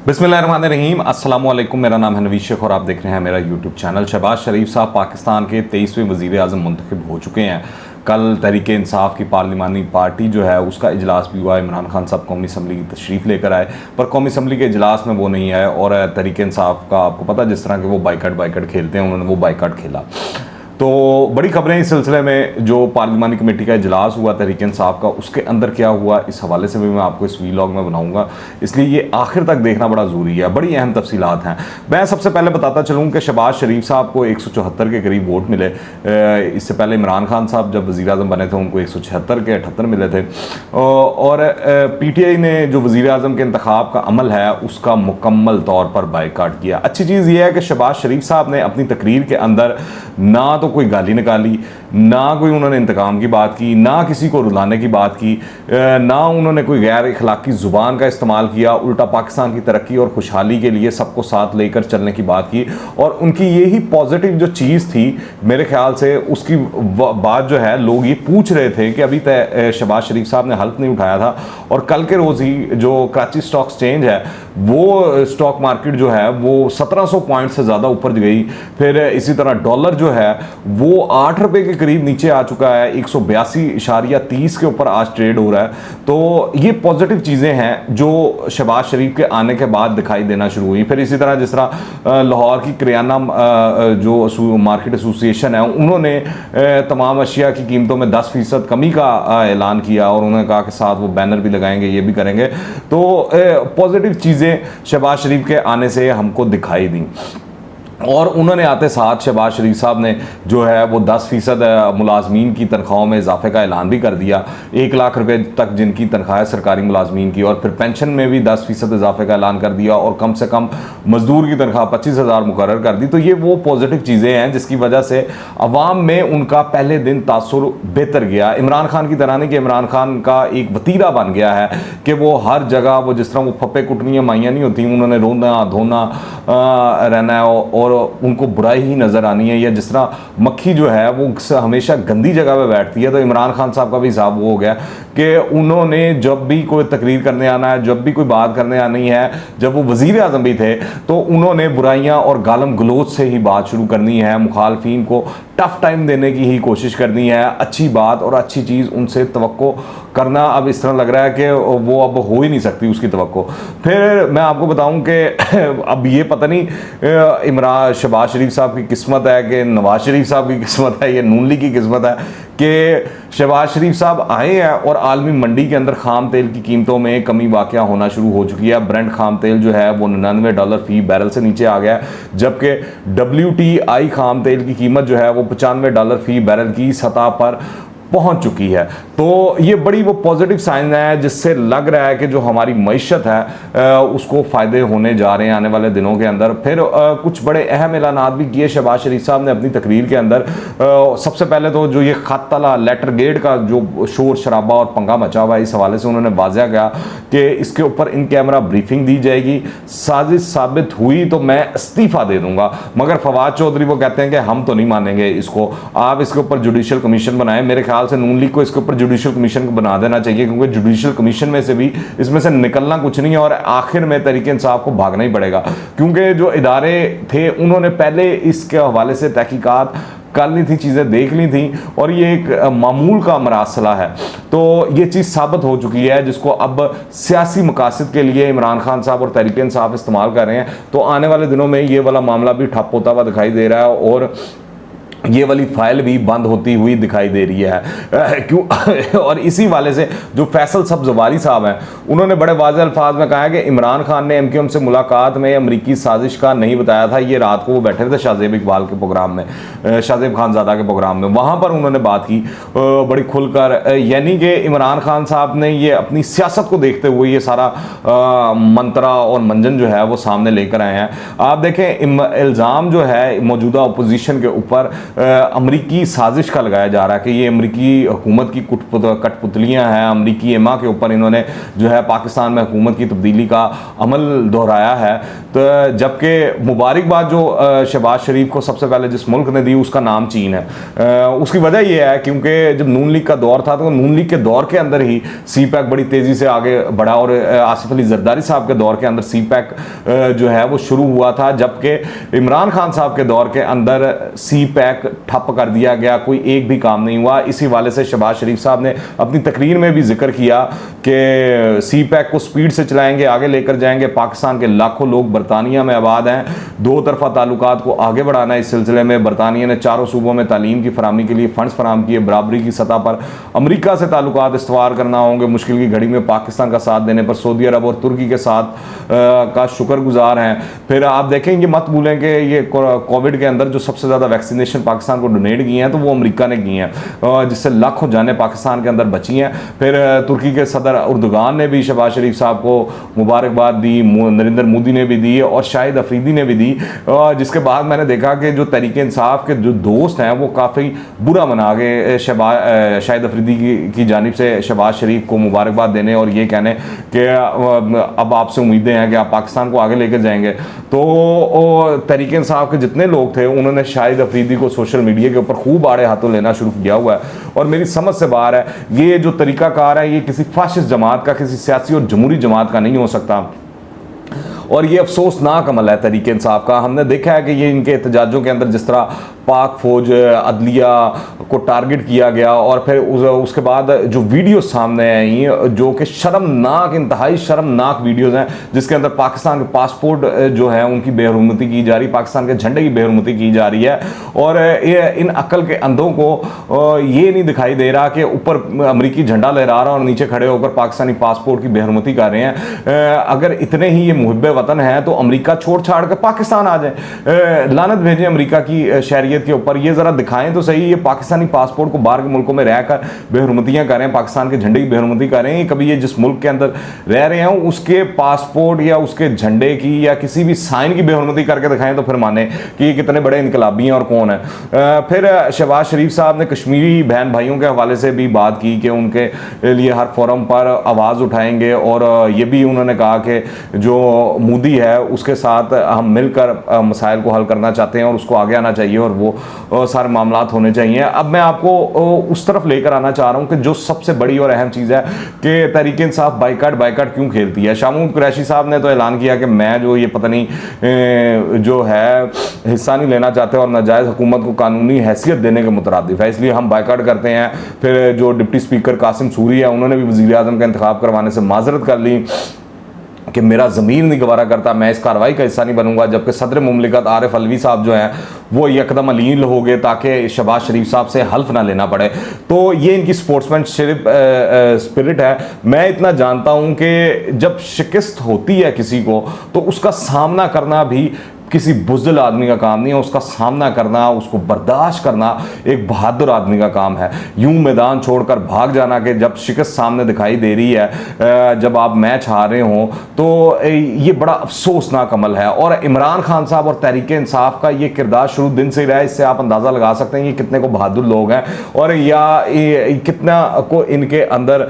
बिस्मिल्लाहिर्रहमानिर्रहीम, अस्सलाम वालेकुम। मेरा नाम है नवीद शेख और आप देख रहे हैं मेरा यूट्यूब चैनल। शहबाज शरीफ साहब पाकिस्तान के 23वें वज़ीर आज़म मुंतखब हो चुके हैं। कल तहरीक इंसाफ की पार्लिमानी पार्टी जो है उसका इजलास भी हुआ। इमरान खान साहब कौमी असम्बली की तशरीफ़ लेकर आए, पर कौमी असम्बली के इजलास में वो नहीं आए और तहरीक इंसाफ का आपको पता, जिस तरह के वो बाइकआउट खेलते हैं, उन्होंने वो बाइकआउट खेला। तो बड़ी खबरें इस सिलसिले में, जो पार्लिमानी कमेटी का इजलास हुआ तहरीक इंसाफ का, उसके अंदर क्या हुआ, इस हवाले से भी मैं आपको इस वीलॉग में बनाऊंगा, इसलिए ये आखिर तक देखना बड़ा ज़रूरी है। बड़ी अहम तफसीलात हैं। मैं सबसे पहले बताता चलूँ कि शहबाज शरीफ साहब को 174 के करीब वोट मिले। इससे पहले इमरान खान साहब जब वज़ीर आज़म बने थे उनको 176 के 78 मिले थे। और PTI ने जो वज़ीर आज़म के इंतखाब का अमल है उसका मुकम्मल तौर पर बाइकआउट किया। अच्छी चीज़ ये है कि शहबाज शरीफ साहब ने अपनी तकरीर के अंदर ना तो कोई गाली निकाली, ना कोई उन्होंने इंतकाम की बात की, ना किसी को रुलाने की बात की, ना उन्होंने कोई गैर इखलाकी ज़ुबान का इस्तेमाल किया। उल्टा पाकिस्तान की तरक्की और खुशहाली के लिए सबको साथ लेकर चलने की बात की। और उनकी यही पॉजिटिव जो चीज़ थी, मेरे ख्याल से उसकी बात जो है, लोग ये पूछ रहे थे कि अभी तक शहबाज शरीफ साहब ने हल्फ नहीं उठाया था। और कल के रोज़ ही जो कराची स्टॉक एक्सचेंज है, वो स्टॉक मार्केट जो है वो 1700 पॉइंट से ज़्यादा ऊपर गई। फिर इसी तरह डॉलर जो है वो 8 रुपये के करीब नीचे आ चुका है, 182.30 के ऊपर आज ट्रेड हो रहा है। तो ये पॉजिटिव चीज़ें हैं जो शहबाज शरीफ के आने के बाद दिखाई देना शुरू हुई। फिर इसी तरह जिस तरह लाहौर की किराना जो मार्केट एसोसिएशन है, उन्होंने तमाम अशिया की कीमतों में 10% कमी का ऐलान किया और उन्होंने कहा कि साथ वो बैनर भी लगाएंगे, ये भी करेंगे। तो पॉजिटिव चीज़ें शहबाज शरीफ के आने से हमको दिखाई दी। और उन्होंने आते साथ शहबाज शरीफ साहब ने जो है वो 10% मुलाजमीन की तनख्वाहों में इजाफे का ऐलान भी कर दिया। 1 लाख रुपए तक जिनकी तनख्वाह है सरकारी मुलाजमीन की, और फिर पेंशन में भी 10% इजाफे का ऐलान कर दिया, और कम से कम मजदूर की तनख्वाह 25,000 मुकर्रर कर दी। तो ये वो पॉजिटिव चीज़ें हैं जिसकी वजह से अवाम में उनका पहले दिन तासुर बेहतर गया। इमरान खान की तरह नहीं कि इमरान खान का एक वतीरा बन गया है कि वो हर जगह वो जिस तरह वो फप्पे कुटनियाँ माइयाँ नहीं होती, उन्होंने रोना धोना रहना है और उनको बुराई ही नज़र आनी है, या जिस तरह मक्खी जो है वो हमेशा गंदी जगह पे बैठती है। तो इमरान खान साहब का भी हिसाब वो हो गया कि उन्होंने जब भी कोई तकरीर करने आना है, जब भी कोई बात करने आनी है, जब वो वज़ीर आज़म भी थे, तो उन्होंने बुराइयां और गालम गलोच से ही बात शुरू करनी है। मुखालफिन को टफ टाइम देने की ही कोशिश करनी है। अच्छी बात और अच्छी चीज़ उनसे तवक्को करना अब इस तरह लग रहा है कि वो अब हो ही नहीं सकती उसकी तवक्को। फिर मैं आपको बताऊं कि अब ये पता नहीं इमरान शहबाज शरीफ साहब की किस्मत है कि नवाज शरीफ साहब की किस्मत है, या नून लीग की किस्मत है कि शहबाज शरीफ साहब आए हैं और आलमी मंडी के अंदर खाम तेल की कीमतों में कमी वाक़या होना शुरू हो चुकी है। ब्रेंट खाम तेल जो है वो $99 फी बैरल से नीचे आ गया, जबकि WTI खाम तेल की कीमत जो है वो $95 फी बैरल की सतह पर पहुंच चुकी है। तो ये बड़ी वो पॉजिटिव साइन है जिससे लग रहा है कि जो हमारी मईशत है उसको फ़ायदे होने जा रहे हैं आने वाले दिनों के अंदर। फिर कुछ बड़े अहम ऐलानात भी किए शहबाज शरीफ साहब ने अपनी तकरीर के अंदर। सबसे पहले तो जो ये खत तला लेटर गेट का जो शोर शराबा और पंगा मचा हुआ है, इस हवाले से उन्होंने वाज़ेह किया कि इसके ऊपर इन कैमरा ब्रीफिंग दी जाएगी। साजिश साबित हुई तो मैं इस्तीफ़ा दे दूंगा। मगर फवाद चौधरी वो कहते हैं कि हम तो नहीं मानेंगे इसको, आप इसके ऊपर जुडिशल कमीशन बनाएं। मेरे ख्याल से नून लीग को इसके ऊपर जुडिशल कमीशन बना देना चाहिए, क्योंकि जुडिशल कमीशन में से भी इसमें से निकलना कुछ नहीं है और आखिर में तहरीक इंसाफ को भागना ही पड़ेगा। क्योंकि जो इदारे थे उन्होंने पहले इसके हवाले से तहकीकात कर ली थी, चीज़ें देख ली थी, और ये एक मामूल का मरासला है। तो ये चीज़ साबित हो चुकी है जिसको अब सियासी मकासद के लिए इमरान खान साहब और तहरीक इंसाफ इस्तेमाल कर रहे हैं। तो आने वाले दिनों में ये वाला मामला भी ठप होता हुआ दिखाई दे रहा है और ये वाली फाइल भी बंद होती हुई दिखाई दे रही है। क्यों? और इसी वाले से जो फैसल सब्ज़वारी साहब हैं, उन्होंने बड़े वाज़ेह अल्फाज में कहा है कि इमरान खान ने MQM से मुलाकात में अमरीकी साजिश का नहीं बताया था। ये रात को वो बैठे थे शाहजेब इकबाल के प्रोग्राम में, शाहजेब खानज़ादा के प्रोग्राम में, वहाँ पर उन्होंने बात की बड़ी खुलकर। यानी कि इमरान खान साहब ने ये अपनी सियासत को देखते हुए ये सारा मंत्रा और मंजन जो है वो सामने लेकर आए हैं। आप देखें, इल्ज़ाम जो है मौजूदा अपोजिशन के ऊपर अमरीकी साजिश का लगाया जा रहा है कि ये अमरीकी हुकूमत की कठपुतलियाँ हैं, अमरीकी एमा के ऊपर इन्होंने जो है पाकिस्तान में हुकूमत की तब्दीली का अमल दोहराया है। तो जबकि मुबारकबाद जो शहबाज शरीफ को सबसे पहले जिस मुल्क ने दी उसका नाम चीन है। उसकी वजह यह है क्योंकि जब नून लीग का दौर था तो नून लीग के दौर के अंदर ही सी पैक बड़ी तेज़ी से आगे बढ़ा और आसिफ अली जरदारी साहब के दौर के अंदर सी पैक जो है वो शुरू हुआ था, जबकि इमरान खान साहब के दौर के अंदर सी पैक ठप कर दिया गया, कोई एक भी काम नहीं हुआ। इसी वाले से शहबाज शरीफ साहब ने अपनी तकरीर में भी जिक्र किया कि सी पैक को स्पीड से चलाएंगे, आगे लेकर जाएंगे। पाकिस्तान के लाखों लोग बरतानिया में आबाद हैं, दो तरफा ताल्लुकात को आगे बढ़ाना है। इस सिलसिले में बरतानिया ने चारों सूबों में तालीम की फराहमी के लिए फंड्स फराहम किए। बराबरी की सतह पर अमरीका से ताल्लुकात इस्तवार करना होंगे। मुश्किल की घड़ी में पाकिस्तान का साथ देने पर सऊदी अरब और तुर्की के साथ का शुक्रगुजार हैं। फिर आप देखेंगे, मत भूलें कि ये कोविड के अंदर जो सबसे ज़्यादा वैक्सीनेशन पाकिस्तान को डोनेट की हैं तो वो अमेरिका ने की हैं, जिससे लाखों जानें पाकिस्तान के अंदर बची हैं। फिर तुर्की के सदर उर्दुगान ने भी शहबाज शरीफ साहब को मुबारकबाद दी, नरेंद्र मोदी ने भी दी और शाहिद अफरीदी ने भी दी, जिसके बाद मैंने देखा कि जो तहरीक इंसाफ के जो दोस्त हैं वो काफ़ी बुरा मना गए शाहिद अफरीदी की जानिब से शहबाज शरीफ को मुबारकबाद देने और ये कहने कि अब आपसे उम्मीदें हैं कि आप पाकिस्तान को आगे लेकर जाएंगे। तो तहरीक इंसाफ के जितने लोग थे उन्होंने शाहिद अफरीदी को सोशल मीडिया के ऊपर खूब आड़े हाथों लेना शुरू किया हुआ है और मेरी समझ से बाहर है ये जो तरीकाकार है, ये किसी फाशिस्ट जमात का, किसी सियासी और जमहूरी जमात का नहीं हो सकता और ये अफसोसनाक अमल है तहरीक इंसाफ का। हमने देखा है कि ये इनके एहतजाजों के अंदर जिस तरह पाक फौज अदलिया को टारगेट किया गया और फिर उसके बाद जो वीडियो सामने आई जो कि शर्मनाक, इंतहाई शर्मनाक वीडियोज़ हैं जिसके अंदर पाकिस्तान के पासपोर्ट जो है उनकी बेहरमती की जा रही, पाकिस्तान के झंडे की बेहरमती की जा रही है और इन अक्ल के अंधों को ये नहीं दिखाई दे रहा कि ऊपर अमरीकी झंडा लहरा रहा और नीचे खड़े होकर पाकिस्तानी पासपोर्ट की बेहरमती कर रहे हैं। अगर इतने ही ये मुहिब्बे वतन है तो अमरीका छोड़ छाड़ कर पाकिस्तान आ जाए, लानत भेजें अमरीका की शहरियत के ऊपर। ये जरा दिखाएं तो सही, ये पाकिस्तानी पासपोर्ट को बाहर के मुल्कों में रहकर बेहरमतियां कर रहे हैं, पाकिस्तान के झंडे की बेहरमती कर रहे हैं। कभी ये जिस मुल्क के अंदर रह रहे हैं उसके पासपोर्ट या उसके झंडे की या किसी भी साइन की बेहरमती करके दिखाएं तो फिर माने कि ये कितने बड़े इनकलाबी हैं और कौन है। फिर शहबाज शरीफ साहब ने कश्मीरी बहन भाइयों के हवाले से भी बात की कि उनके लिए हर फोरम पर आवाज़ उठाएंगे और ये भी उन्होंने कहा कि जो मोदी है उसके साथ हम मिलकर मसाइल को हल करना चाहते हैं और उसको आगे आना चाहिए और वो सारे मामलात होने चाहिए। अब मैं आपको उस तरफ लेकर आना चाह रहा हूं कि जो सबसे बड़ी और अहम चीज़ है कि तहरीक इंसाफ बाइकाट क्यों खेलती है। शामूम कुरैशी साहब ने तो ऐलान किया कि मैं जो ये पता नहीं जो है हिस्सा नहीं लेना चाहते और नाजायज़ हुकूमत को कानूनी हैसियत देने के मुतरादिफ है, इसलिए हम बाइकाट करते हैं। फिर जो डिप्टी स्पीकर कासिम सूरी है उन्होंने भी वज़ीर आज़म का इंतखाब करवाने से माजरत कर ली कि मेरा ज़मीर नहीं गवारा करता, मैं इस कार्रवाई का हिस्सा नहीं बनूंगा। जबकि सदर मुमलिकत आरिफ अलवी साहब जो हैं वो यकदम अलील हो गए ताकि शहबाज शरीफ साहब से हल्फ ना लेना पड़े। तो ये इनकी स्पोर्ट्समैनशिप स्पिरिट है। मैं इतना जानता हूं कि जब शिकस्त होती है किसी को तो उसका सामना करना भी किसी बुज़दिल आदमी का काम नहीं है, उसका सामना करना, उसको बर्दाश्त करना एक बहादुर आदमी का काम है। यूं मैदान छोड़कर भाग जाना कि जब शिकस्त सामने दिखाई दे रही है, जब आप मैच हार रहे हो, तो ये बड़ा अफसोसनाक अमल है। और इमरान खान साहब और तहरीक इंसाफ का ये किरदार शुरू दिन से ही रहा है, इससे आप अंदाज़ा लगा सकते हैं ये कितने को बहादुर लोग हैं और या कितना को इनके अंदर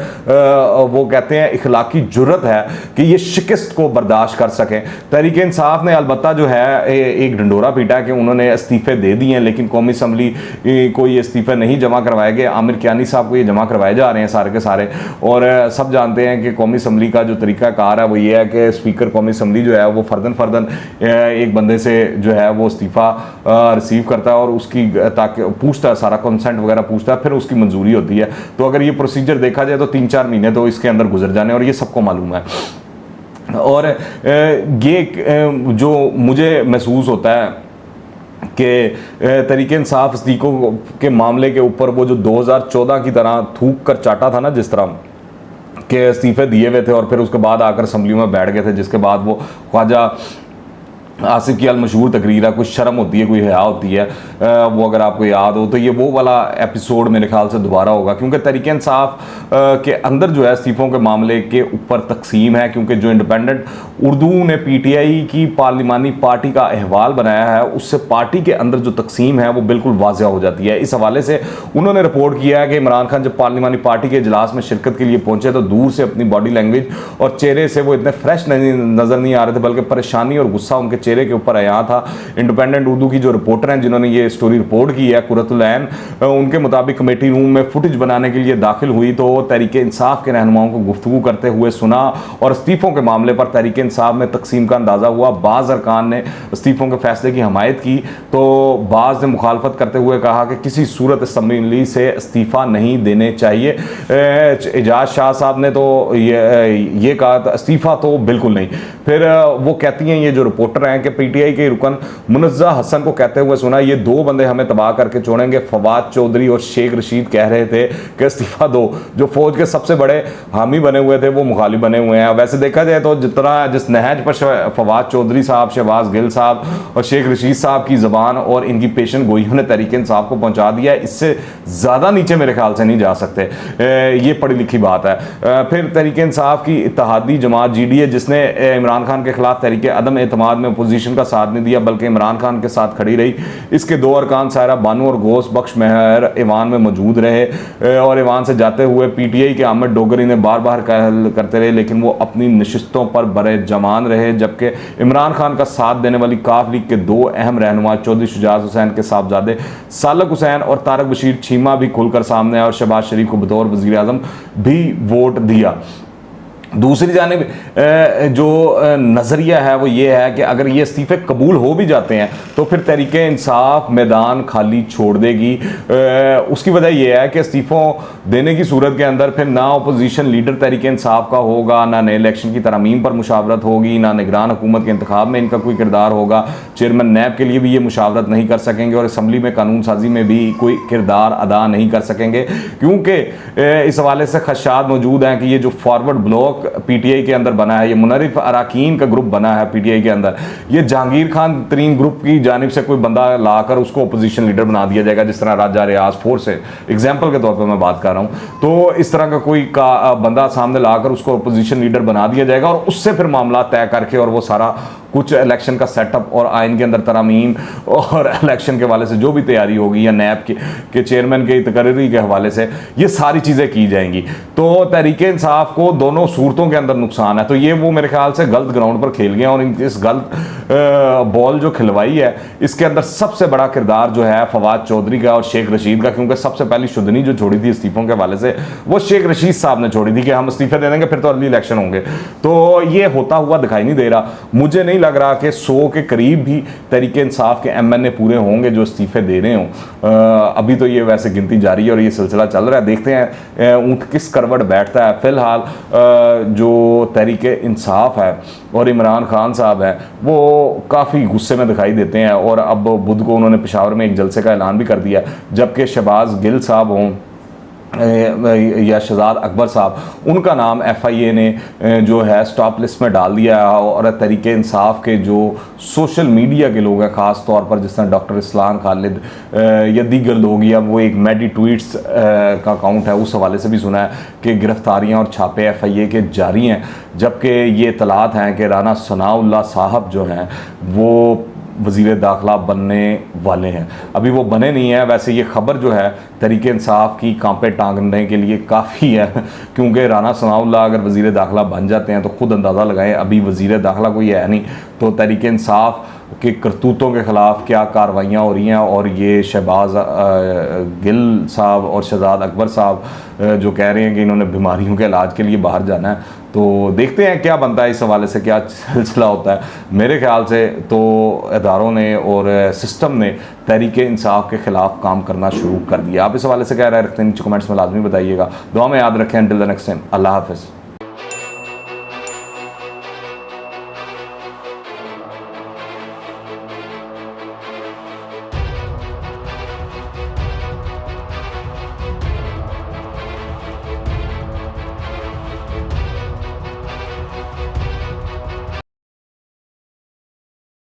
वो कहते हैं इखलाकी जुर्रत है कि ये शिकस्त को बर्दाश्त कर सकें। तहरीक इंसाफ ने अलबत्ता जो है एक ढंडोरा पीटा कि उन्होंने इस्तीफे दे दिए हैं, लेकिन कौमी असम्बली को ये इस्तीफे नहीं जमा करवाए गए। आमिर कियानी साहब को ये जमा करवाए जा रहे हैं सारे के सारे। और सब जानते हैं कि कौमी असम्बली का जो तरीकाकार है वो ये है कि स्पीकर कौमी असम्बली जो है वो फर्दन एक बंदे से जो है वो इस्तीफ़ा रिसीव करता है और उसकी ताकि पूछता है, सारा कंसेंट वगैरह पूछता है, फिर उसकी मंजूरी होती है। तो अगर ये प्रोसीजर देखा जाए तो 3-4 महीने तो इसके अंदर गुजर जाने और ये सबको मालूम है। और ये जो मुझे महसूस होता है कि तहरीक इंसाफ इस्तीफों के मामले के ऊपर वो जो 2014 की तरह थूक कर चाटा था ना, जिस तरह के इस्तीफे दिए हुए थे और फिर उसके बाद आकर असम्बली में बैठ गए थे, जिसके बाद वो ख्वाजा आसिफ की मशहूर तकरीर है, कुछ शर्म होती है, कोई हया होती है, वो अगर आपको याद हो तो ये वो वाला एपिसोड मेरे ख्याल से दोबारा होगा, क्योंकि तहरीक इंसाफ के अंदर जो है इस्तीफ़ों के मामले के ऊपर तकसीम है, क्योंकि जो इंडिपेंडेंट उर्दू ने पीटीआई की पार्लिमानी पार्टी का अहवाल बनाया है उससे पार्टी के अंदर जो तकसीम है वो बिल्कुल वाज़ह हो जाती है। इस हवाले से उन्होंने रिपोर्ट किया है कि इमरान खान जब पार्लिमानी पार्टी के इजलास में शिरकत के लिए पहुंचे तो दूर से अपनी बॉडी लैंग्वेज और चेहरे से वो इतने फ्रेश नज़र नहीं आ रहे थे, बल्कि परेशानी और गुस्सा उनके चेहरे के ऊपर आया था। इंडिपेंडेंट उर्दू की जो रिपोर्टर हैं जिन्होंने ये स्टोरी रिपोर्ट की है, कुरतुल ऐन, उनके मुताबिक कमेटी रूम में फुटेज बनाने के लिए दाखिल हुई तो तहरीक इंसाफ के रहनुमाओं को गुफ्तगू करते हुए सुना और इस्तीफ़ों के मामले पर तहरीक इंसाफ में तकसीम का अंदाज़ा हुआ। बाज़ अरकान ने इस्तीफ़ों के फैसले की हमायत की तो बाज़ ने मुखालफत करते हुए कहा कि किसी सूरत असम्बली से इस्तीफ़ा नहीं देने चाहिए। एजाज शाह साहब ने तो ये कहा था इस्तीफ़ा तो बिल्कुल नहीं। फिर वो कहती हैं, ये जो रिपोर्टर हैं, कि पीटीआई के रुकन मुनज़्ज़ा हसन को कहते हुए सुना ये दो बंदे हमें तबाह करके छोड़ेंगे। फवाद चौधरी और शेख रशीद कह रहे थे कि इस्तीफ़ा दो। जो फौज के सबसे बड़े हामी बने हुए थे वो मुखालिफ बने हुए हैं। वैसे देखा जाए तो जिस नहज पर फवाद चौधरी साहब, शहबाज गिल साहब और शेख रशीद साहब की ज़बान और इनकी पेशन गोइयों ने तहरीक इंसाफ को पहुँचा दिया है, इससे ज़्यादा नीचे मेरे ख्याल से नहीं जा सकते। ये पढ़ी लिखी बात है। फिर तहरीक इंसाफ की इत्तेहादी जमात GDA जिसने इमरान खान के खिलाफ तहरीक अदम एतमाद में अपोजिशन का साथ नहीं दिया बल्कि इमरान खान के साथ खड़ी रही, इसके दो अरकान सायरा बानू और गोश बख्श मेहर ईवान में मौजूद रहे और ईवान से जाते हुए पीटीआई के अहमद डोगरी ने बार बार कहल करते रहे, लेकिन वो अपनी नशिस्तों पर बड़े जमान रहे। जबकि इमरान खान का साथ देने वाली काफ लीग के दो अहम रहनुमा चौधरी शुजात हुसैन के साहबजादे सालक हुसैन और तारक बशीर चीमा भी खुलकर सामने आए और शहबाज शरीफ को बतौर वज़ीर आज़म भी वोट दिया। दूसरी जानिब जो नज़रिया है वो ये है कि अगर ये इस्तीफ़े कबूल हो भी जाते हैं तो फिर तहरीक इंसाफ मैदान खाली छोड़ देगी। उसकी वजह यह है कि इस्तीफ़ों देने की सूरत के अंदर फिर ना अपोजिशन लीडर तहरीक इंसाफ का होगा, ना नए इलेक्शन की तरमीम पर मुशावरत होगी, ना निगरान हुकूमत के इंतखाब में इनका कोई किरदार होगा। चेयरमैन नैब के लिए भी ये मुशावरत नहीं कर सकेंगे और असम्बली में कानून साजी में भी कोई किरदार अदा नहीं कर सकेंगे, क्योंकि इस हवाले से खदशात मौजूद हैं कि ये जो फॉरवर्ड ब्लॉक पीटीआई के अंदर बना है, ये मुनरिफ अराकीन का ग्रुप बना है पीटीआई के अंदर, ये जहांगीर खान तरीन ग्रुप की जानिब से कोई बंदा लाकर उसको अपोजिशन लीडर बना दिया जाएगा, जिस तरह राजा रियाज फोर्स है, एग्जाम्पल के तौर पर मैं बात कर रहा हूँ। तो इस तरह का कोई बंदा सामने लाकर उसको अपोजिशन लीडर बना दिया जाएगा और उससे फिर मामला तय करके और वो सारा कुछ इलेक्शन का सेटअप और आइन के अंदर तरमीम और इलेक्शन के हवाले से जो भी तैयारी होगी या नैब के चेयरमैन के तकरीरी के हवाले से ये सारी चीज़ें की जाएंगी। तो तहरीक इंसाफ को दोनों सूरतों के अंदर नुकसान है। तो ये वो मेरे ख्याल से गलत ग्राउंड पर खेल गए और इस गलत बॉल जो खिलवाई है इसके अंदर सबसे बड़ा किरदार जो है फवाद चौधरी का और शेख रशीद का, क्योंकि सबसे पहली शुद्धनी जो छोड़ी थी इस्तीफ़ों के हवाले से वो शेख रशीद साहब ने छोड़ी थी कि हम इस्तीफे दे देंगे फिर तो अगली इलेक्शन होंगे। तो ये होता हुआ दिखाई नहीं दे रहा। मुझे नहीं लग रहा कि 100 के करीब भी तहरीक इंसाफ के MNA पूरे होंगे जो इस्तीफे दे रहे हों। अभी तो ये वैसे गिनती जारी है और ये सिलसिला चल रहा है, देखते हैं ऊँट किस करवट बैठता है। फिलहाल जो तहरीक इंसाफ है और इमरान खान साहब है वो काफ़ी गुस्से में दिखाई देते हैं और अब बुध को उन्होंने पेशावर में एक जलसे का ऐलान भी कर दिया, जबकि शहबाज गिल साहब हों या शहजाद अकबर साहब, उनका नाम FIA ने जो है स्टॉप लिस्ट में डाल दिया है। और तहरीक इंसाफ के जो सोशल मीडिया के लोग हैं, ख़ास तौर पर जिस तरह डॉक्टर इस्लान खालिद या दीगर लोग, या वो एक मेडी ट्वीट्स का अकाउंट है, उस हवाले से भी सुना है कि गिरफ्तारियां और छापे FIA के जारी हैं। जबकि ये इतलात हैं कि राना सनाउल्लाह साहब जो हैं वो वज़ीर दाखिला बनने वाले हैं, अभी वो बने नहीं हैं। वैसे ये ख़बर जो है तहरीक इंसाफ की कांपे टांगने के लिए काफ़ी है, क्योंकि राना सनाउल्लाह अगर वज़ीर दाखिला बन जाते हैं तो खुद अंदाज़ा लगाएं, अभी वज़ीर दाखिला कोई है नहीं, तो तहरीक इंसाफ के करतूतों के ख़िलाफ़ क्या कार्रवाइयाँ हो रही हैं। और ये शहबाज गिल साहब और शहजाद अकबर साहब जो कह रहे हैं कि इन्होंने बीमारियों के इलाज के लिए बाहर जाना है, तो देखते हैं क्या बनता है, इस हवाले से क्या सिलसिला होता है। मेरे ख्याल से तो इदारों ने और सिस्टम ने तहरीक इंसाफ के ख़िलाफ़ काम करना शुरू कर दिया। आप इस हवाले से क्या राय रखते हैं नीचे कमेंट्स में लाजमी बताइएगा। दुआ में याद रखें। टिल द नेक्स्ट टाइम, अल्लाह हाफ़िज़।